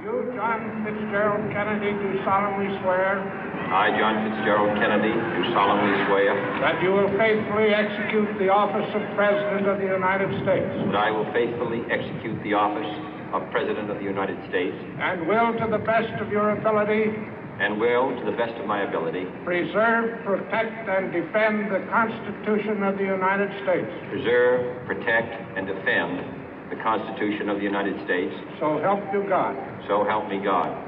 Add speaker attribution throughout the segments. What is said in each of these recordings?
Speaker 1: You, John Fitzgerald Kennedy, do solemnly swear.
Speaker 2: I, John Fitzgerald Kennedy, do solemnly swear.
Speaker 1: That you will faithfully execute the office of President of the United States.
Speaker 2: That I will faithfully execute the office of President of the United States.
Speaker 1: And will, to the best of your ability.
Speaker 2: And will, to the best of my ability.
Speaker 1: Preserve, protect, and defend the Constitution of the United States.
Speaker 2: Preserve, protect, and defend the Constitution of the United States.
Speaker 1: So help you God.
Speaker 2: So help me God.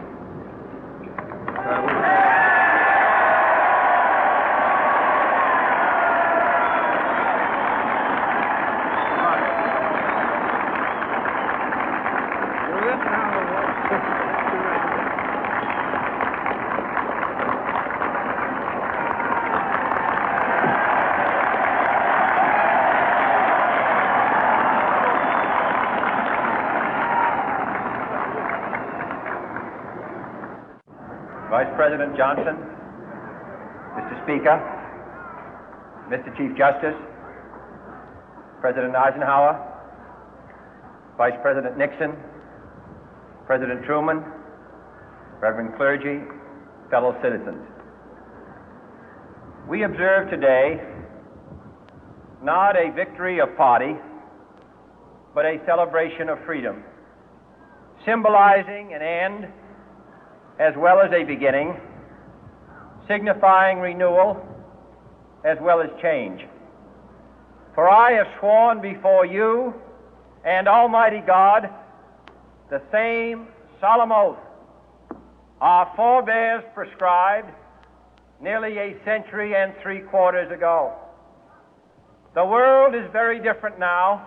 Speaker 3: Vice President Johnson, Mr. Speaker, Mr. Chief Justice, President Eisenhower, Vice President Nixon, President Truman, Reverend clergy, fellow citizens. We observe today not a victory of party, but a celebration of freedom, symbolizing an end as well as a beginning, signifying renewal as well as change. For I have sworn before you and Almighty God the same solemn oath our forebears prescribed nearly a century and 3/4 ago. The world is very different now,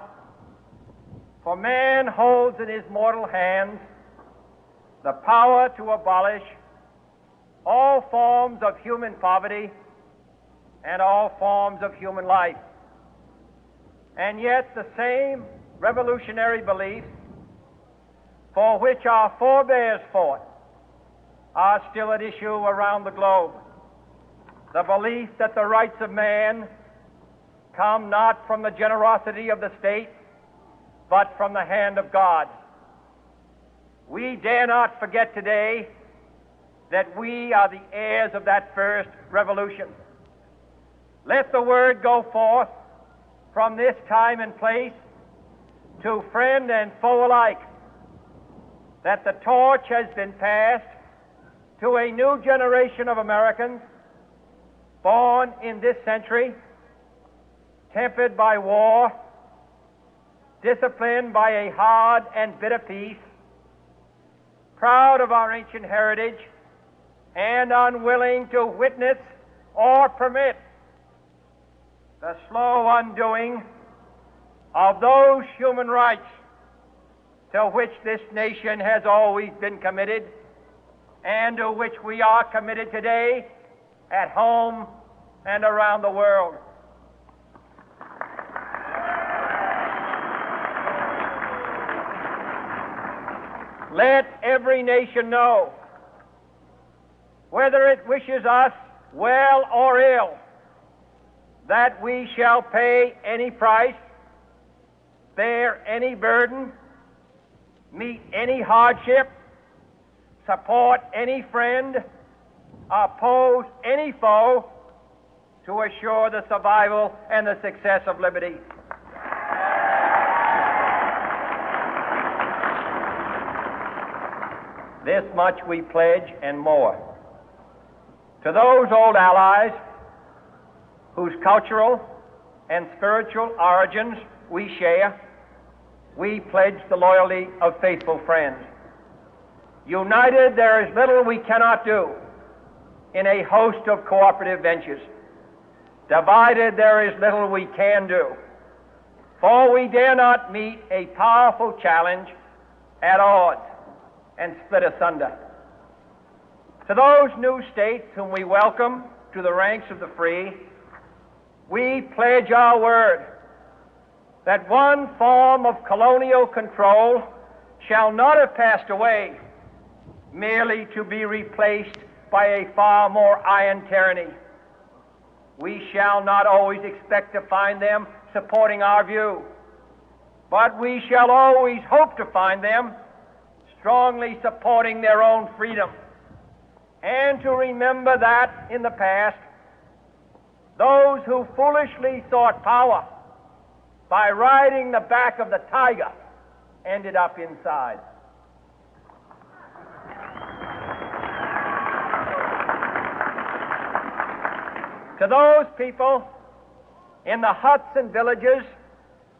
Speaker 3: for man holds in his mortal hands the power to abolish all forms of human poverty and all forms of human life. And yet the same revolutionary beliefs for which our forebears fought are still at issue around the globe. The belief that the rights of man come not from the generosity of the state, but from the hand of God. We dare not forget today that we are the heirs of that first revolution. Let the word go forth from this time and place to friend and foe alike that the torch has been passed to a new generation of Americans born in this century, tempered by war, disciplined by a hard and bitter peace, proud of our ancient heritage, and unwilling to witness or permit the slow undoing of those human rights to which this nation has always been committed and to which we are committed today at home and around the world. Let every nation know, whether it wishes us well or ill, that we shall pay any price, bear any burden, meet any hardship, support any friend, oppose any foe to assure the survival and the success of liberty. This much we pledge and more. To those old allies whose cultural and spiritual origins we share, we pledge the loyalty of faithful friends. United, there is little we cannot do in a host of cooperative ventures. Divided, there is little we can do, for we dare not meet a powerful challenge at odds and split asunder. To those new states whom we welcome to the ranks of the free, we pledge our word that one form of colonial control shall not have passed away, merely to be replaced by a far more iron tyranny. We shall not always expect to find them supporting our view, but we shall always hope to find them strongly supporting their own freedom, and to remember that in the past, those who foolishly sought power by riding the back of the tiger ended up inside. To those people in the huts and villages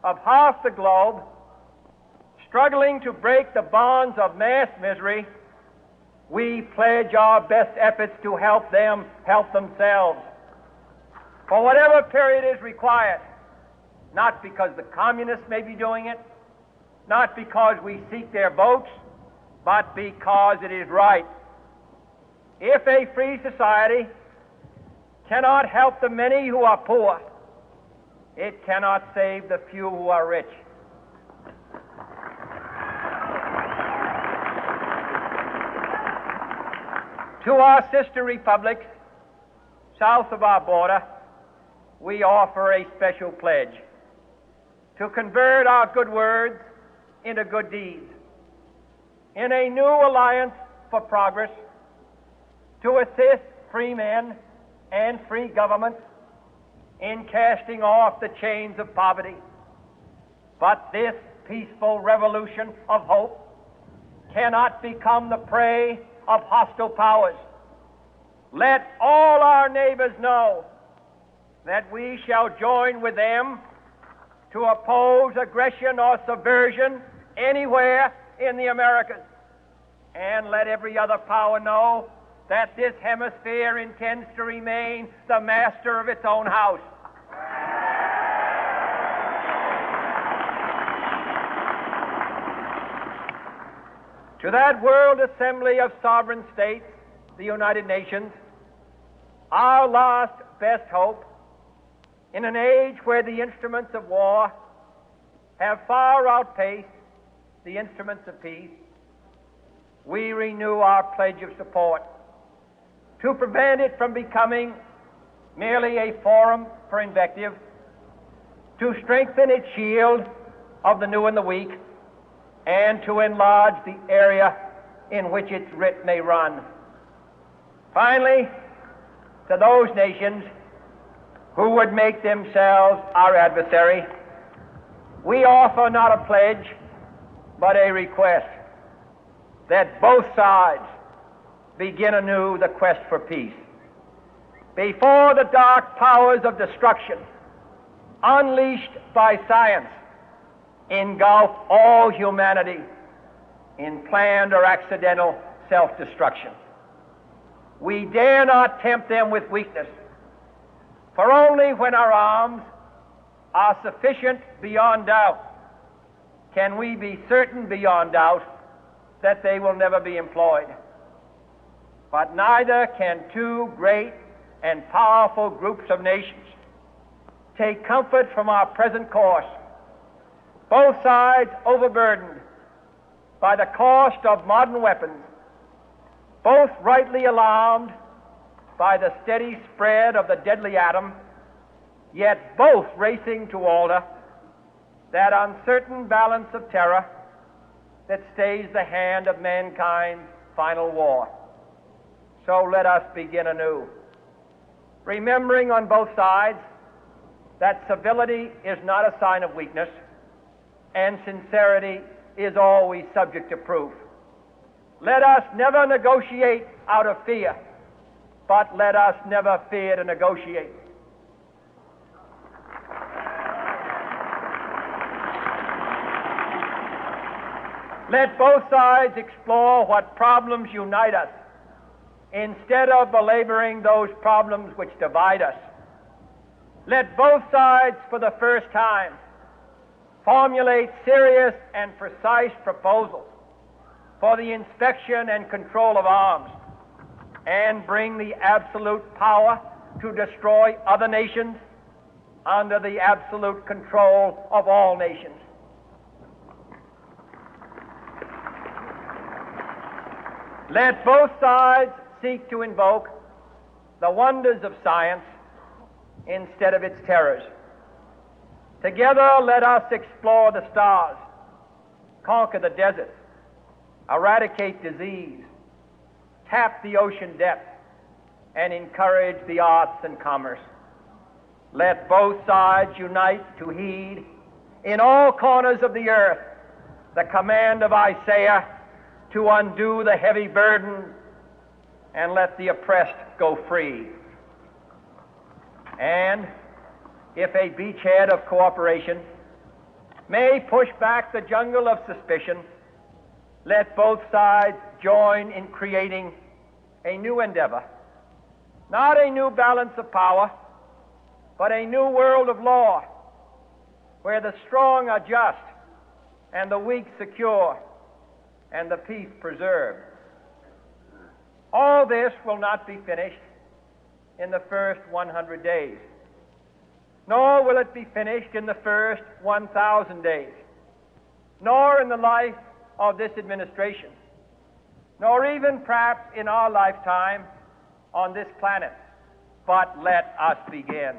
Speaker 3: of half the globe struggling to break the bonds of mass misery, we pledge our best efforts to help them help themselves for whatever period is required, not because the communists may be doing it, not because we seek their votes, but because it is right. If a free society cannot help the many who are poor, it cannot save the few who are rich. To our sister republics south of our border, we offer a special pledge to convert our good words into good deeds, in a new alliance for progress, to assist free men and free governments in casting off the chains of poverty. But this peaceful revolution of hope cannot become the prey of hostile powers. Let all our neighbors know that we shall join with them to oppose aggression or subversion anywhere in the Americas. And let every other power know that this hemisphere intends to remain the master of its own house. To that World Assembly of Sovereign States, the United Nations, our last best hope, in an age where the instruments of war have far outpaced the instruments of peace, we renew our pledge of support to prevent it from becoming merely a forum for invective, to strengthen its shield of the new and the weak, and to enlarge the area in which its writ may run. Finally, to those nations who would make themselves our adversary, we offer not a pledge, but a request that both sides begin anew the quest for peace. Before the dark powers of destruction, unleashed by science, engulf all humanity in planned or accidental self-destruction, we dare not tempt them with weakness, for only when our arms are sufficient beyond doubt can we be certain beyond doubt that they will never be employed. But neither can two great and powerful groups of nations take comfort from our present course, both sides overburdened by the cost of modern weapons, both rightly alarmed by the steady spread of the deadly atom, yet both racing to alter that uncertain balance of terror that stays the hand of mankind's final war. So let us begin anew, remembering on both sides that civility is not a sign of weakness, and sincerity is always subject to proof. Let us never negotiate out of fear, but let us never fear to negotiate. Let both sides explore what problems unite us, instead of belaboring those problems which divide us. Let both sides, for the first time, formulate serious and precise proposals for the inspection and control of arms, and bring the absolute power to destroy other nations under the absolute control of all nations. Let both sides seek to invoke the wonders of science instead of its terrors. Together, let us explore the stars, conquer the deserts, eradicate disease, tap the ocean depth, and encourage the arts and commerce. Let both sides unite to heed in all corners of the earth the command of Isaiah to undo the heavy burden and let the oppressed go free. And if a beachhead of cooperation may push back the jungle of suspicion, let both sides join in creating a new endeavor, not a new balance of power, but a new world of law, where the strong are just and the weak secure and the peace preserved. All this will not be finished in the first 100 days, nor will it be finished in the first 1,000 days, nor in the life of this administration, nor even perhaps in our lifetime on this planet. But let us begin.